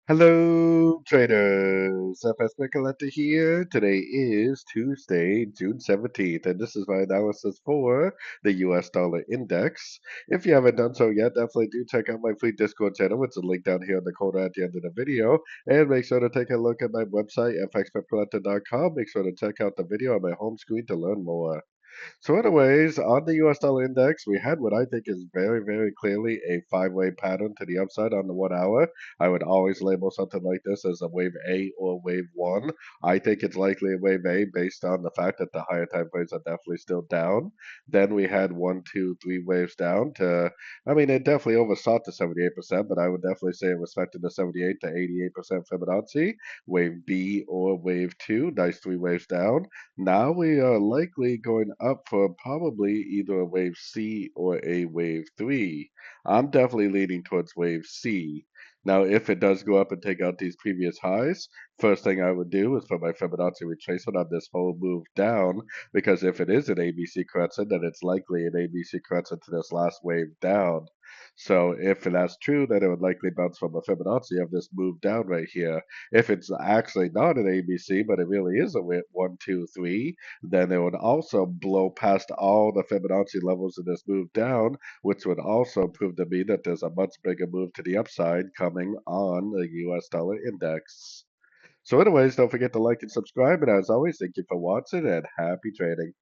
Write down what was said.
Hello, traders. FX Pip Collector here. Today is Tuesday, June 17th, and this is my analysis for the US dollar index. If you haven't done so yet, definitely do check out my free Discord channel. It's a link down here in the corner at the end of the video. And make sure to take a look at my website, fxpipcollector.com. Make sure to check out the video on my home screen to learn more. So, anyways, on the US dollar index, we had what I think is very, very clearly a five-way pattern to the upside on the 1 hour. I would always label something like this as a wave A or wave one. I think it's likely a wave A based on the fact that the higher time frames are definitely still down. Then we had one, two, three waves down to, I mean, it definitely overshot the 78%, but I would definitely say it respected the 78 to 88% Fibonacci. Wave B or wave two, nice three waves down. Now we are likely going up for probably either a wave C or a wave 3. I'm definitely leaning towards wave C. Now, if it does go up and take out these previous highs, first thing I would do is put my Fibonacci retracement on this whole move down, because if it is an ABC correction, then it's likely an ABC correction to this last wave down. So if that's true, then it would likely bounce from a Fibonacci of this move down right here. If it's actually not an ABC, but it really is a one, two, three, then it would also blow past all the Fibonacci levels in this move down, which would also prove to me that there's a much bigger move to the upside coming on the US dollar index. So anyways, don't forget to like and subscribe, and as always, thank you for watching and happy trading.